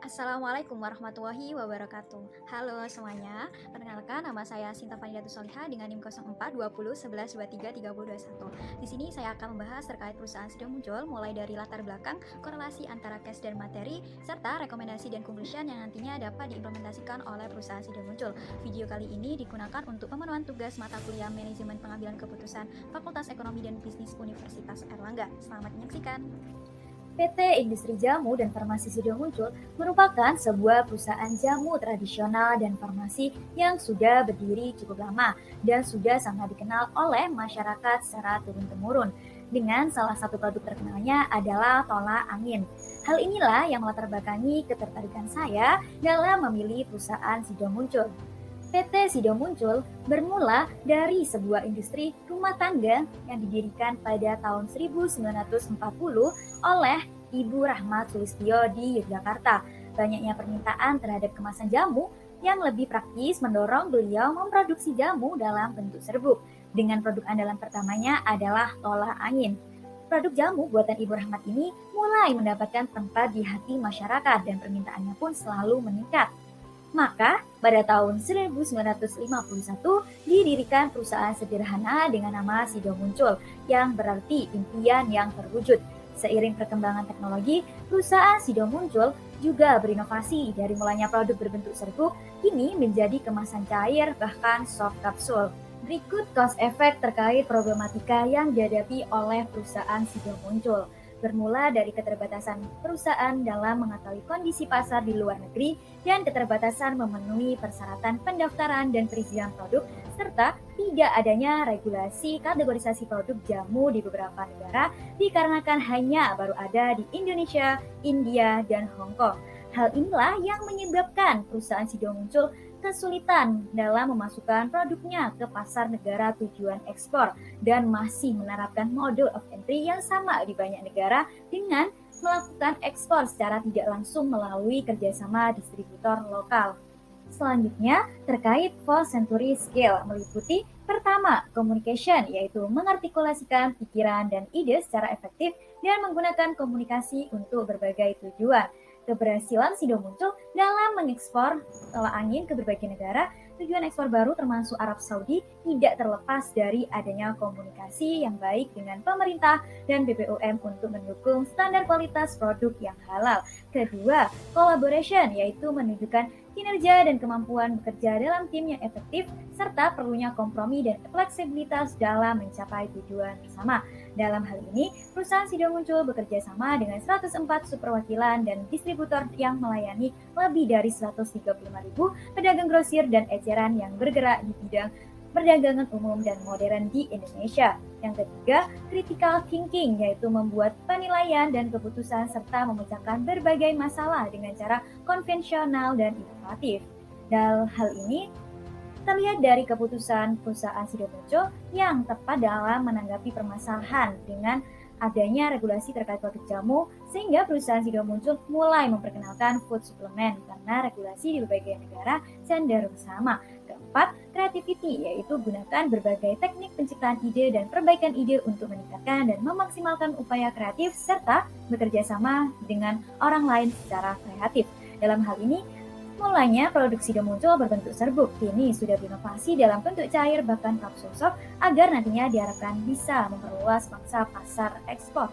Assalamualaikum warahmatullahi wabarakatuh. Halo semuanya, perkenalkan nama saya Sinta Fanidatu Soliha dengan NIM 04 20 11 23 30 21. Di sini saya akan membahas terkait perusahaan sudah muncul mulai dari latar belakang, korelasi antara cash dan materi, serta rekomendasi dan conclusion yang nantinya dapat diimplementasikan oleh perusahaan sudah muncul. Video kali ini digunakan untuk pemenuhan tugas mata kuliah Manajemen Pengambilan Keputusan Fakultas Ekonomi dan Bisnis Universitas Airlangga. Selamat menyaksikan. PT Industri Jamu dan Farmasi Sido Muncul merupakan sebuah perusahaan jamu tradisional dan farmasi yang sudah berdiri cukup lama dan sudah sangat dikenal oleh masyarakat secara turun-temurun. Dengan salah satu produk terkenalnya adalah tolak angin. Hal inilah yang melatar belakangi ketertarikan saya dalam memilih perusahaan Sido Muncul. PT Sido Muncul bermula dari sebuah industri rumah tangga yang didirikan pada tahun 1940 oleh Ibu Rahmat Sulistyo di Yogyakarta. Banyaknya permintaan terhadap kemasan jamu yang lebih praktis mendorong beliau memproduksi jamu dalam bentuk serbuk. Dengan produk andalan pertamanya adalah tolak angin. Produk jamu buatan Ibu Rahmat ini mulai mendapatkan tempat di hati masyarakat dan permintaannya pun selalu meningkat. Maka, pada tahun 1951 didirikan perusahaan sederhana dengan nama Sido Muncul, yang berarti impian yang terwujud. Seiring perkembangan teknologi, perusahaan Sido Muncul juga berinovasi dari mulanya produk berbentuk serbuk, kini menjadi kemasan cair bahkan soft kapsul. Berikut cause effect terkait problematika yang dihadapi oleh perusahaan Sido Muncul. Bermula dari keterbatasan perusahaan dalam mengetahui kondisi pasar di luar negeri dan keterbatasan memenuhi persyaratan pendaftaran dan perizinan produk, serta tidak adanya regulasi kategorisasi produk jamu di beberapa negara dikarenakan hanya baru ada di Indonesia, India, dan Hong Kong. Hal inilah yang menyebabkan perusahaan Sido Muncul kesulitan dalam memasukkan produknya ke pasar negara tujuan ekspor dan masih menerapkan model of entry yang sama di banyak negara dengan melakukan ekspor secara tidak langsung melalui kerjasama distributor lokal. Selanjutnya, terkait full century skill meliputi pertama, communication, yaitu mengartikulasikan pikiran dan ide secara efektif dan menggunakan komunikasi untuk berbagai tujuan. Keberhasilan Sido Muncul dalam mengekspor tolak angin ke berbagai negara, tujuan ekspor baru termasuk Arab Saudi, tidak terlepas dari adanya komunikasi yang baik dengan pemerintah dan BPOM untuk mendukung standar kualitas produk yang halal. Kedua, collaboration, yaitu menunjukkan kinerja dan kemampuan bekerja dalam tim yang efektif, serta perlunya kompromi dan fleksibilitas dalam mencapai tujuan bersama. Dalam hal ini, perusahaan Sido Muncul bekerja sama dengan 104 superwakilan dan distributor yang melayani lebih dari 135.000 pedagang grosir dan eceran yang bergerak di bidang perdagangan umum dan modern di Indonesia. Yang ketiga, critical thinking, yaitu membuat penilaian dan keputusan serta memecahkan berbagai masalah dengan cara konvensional dan inovatif. Dalam hal ini, terlihat dari keputusan perusahaan Sido Muncul yang tepat dalam menanggapi permasalahan dengan adanya regulasi terkait produk jamu, sehingga perusahaan Sido Muncul mulai memperkenalkan food supplement karena regulasi di berbagai negara cenderung sama. Keempat, creativity, yaitu gunakan berbagai teknik penciptaan ide dan perbaikan ide untuk meningkatkan dan memaksimalkan upaya kreatif serta bekerja sama dengan orang lain secara kreatif. Dalam hal ini, mulanya produk Sido Muncul berbentuk serbuk, kini sudah berinovasi dalam bentuk cair bahkan kapsul soft agar nantinya diharapkan bisa memperluas pangsa pasar ekspor.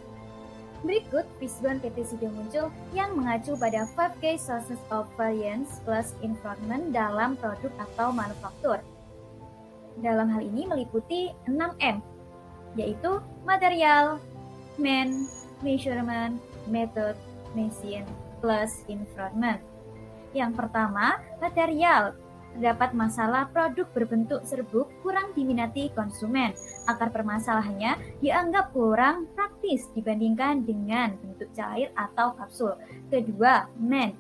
Berikut Fishbone PT Sido Muncul yang mengacu pada 5K Sources of Variance plus Improvement dalam produk atau manufaktur. Dalam hal ini meliputi 6M, yaitu material, man, measurement, method, machine, plus improvement. Yang pertama, material. Terdapat masalah produk berbentuk serbuk kurang diminati konsumen. Akar permasalahannya dianggap kurang praktis dibandingkan dengan bentuk cair atau kapsul. Kedua, man.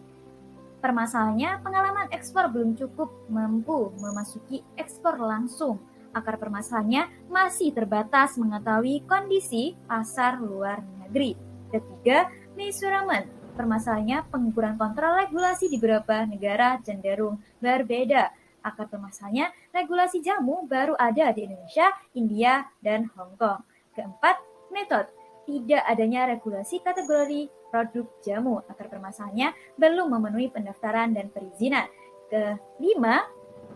Permasalahannya pengalaman ekspor belum cukup mampu memasuki ekspor langsung. Akar permasalahannya masih terbatas mengetahui kondisi pasar luar negeri. Ketiga, measurement. Permasalahannya pengukuran kontrol regulasi di beberapa negara cenderung berbeda. Akar permasalahannya regulasi jamu baru ada di Indonesia, India, dan Hong Kong. Keempat, metode. Tidak adanya regulasi kategori produk jamu. Akar permasalahannya belum memenuhi pendaftaran dan perizinan. Kelima,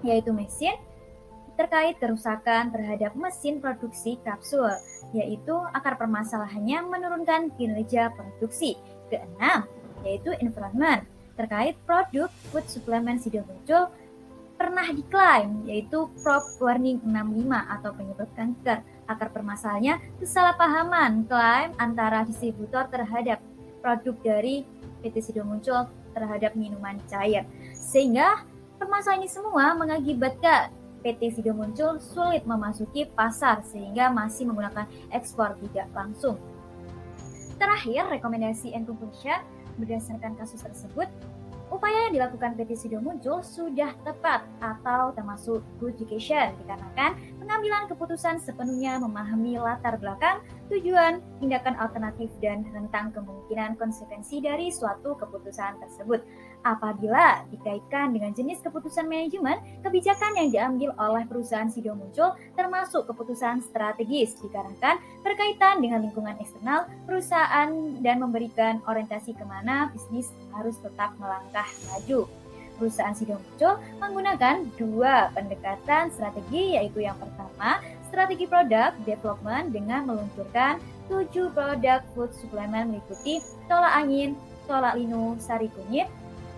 yaitu mesin terkait kerusakan terhadap mesin produksi kapsul, yaitu akar permasalahannya menurunkan kinerja produksi. Keenam, yaitu environment terkait produk food supplement Sido Muncul pernah diklaim, yaitu Prop Warning 65 atau penyebab kanker. Akar permasalahannya kesalahpahaman klaim antara distributor terhadap produk dari PT Sido Muncul terhadap minuman cair, sehingga permasalahan ini semua mengakibatkan PT Sido Muncul sulit memasuki pasar sehingga masih menggunakan ekspor tidak langsung. Terakhir, rekomendasi and conclusion berdasarkan kasus tersebut, upaya yang dilakukan PT Sido Muncul sudah tepat atau termasuk good education dikarenakan pengambilan keputusan sepenuhnya memahami latar belakang, tujuan, tindakan alternatif, dan rentang kemungkinan konsekuensi dari suatu keputusan tersebut. Apabila dikaitkan dengan jenis keputusan manajemen, kebijakan yang diambil oleh perusahaan Sido Muncul termasuk keputusan strategis dikarenakan berkaitan dengan lingkungan eksternal perusahaan dan memberikan orientasi kemana bisnis harus tetap melangkah maju. Perusahaan Sido Muncul menggunakan dua pendekatan strategi, yaitu yang pertama, strategi product development dengan meluncurkan 7 produk food supplement meliputi tolak angin, tolak linu, sari kunyit,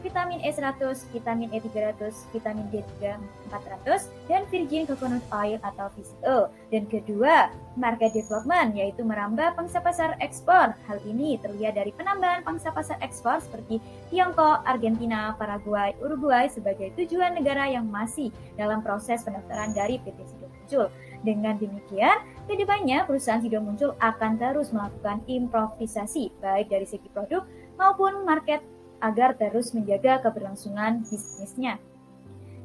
vitamin E100, vitamin E300, vitamin D3 400, dan virgin coconut oil atau VCO. Dan kedua, market development, yaitu merambah pangsa pasar ekspor. Hal ini terlihat dari penambahan pangsa pasar ekspor seperti Tiongkok, Argentina, Paraguay, Uruguay sebagai tujuan negara yang masih dalam proses pendaftaran dari PT Sido Muncul. Dengan demikian, kedepannya perusahaan Sido Muncul akan terus melakukan improvisasi baik dari segi produk maupun market agar terus menjaga keberlangsungan bisnisnya.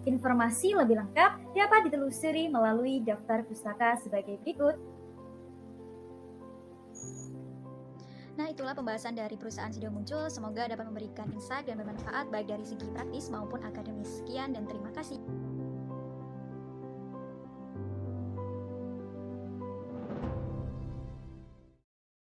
Informasi lebih lengkap dapat ditelusuri melalui daftar pustaka sebagai berikut. Nah, itulah pembahasan dari perusahaan Sido Muncul. Semoga dapat memberikan insight dan bermanfaat baik dari segi praktis maupun akademis. Sekian dan terima kasih.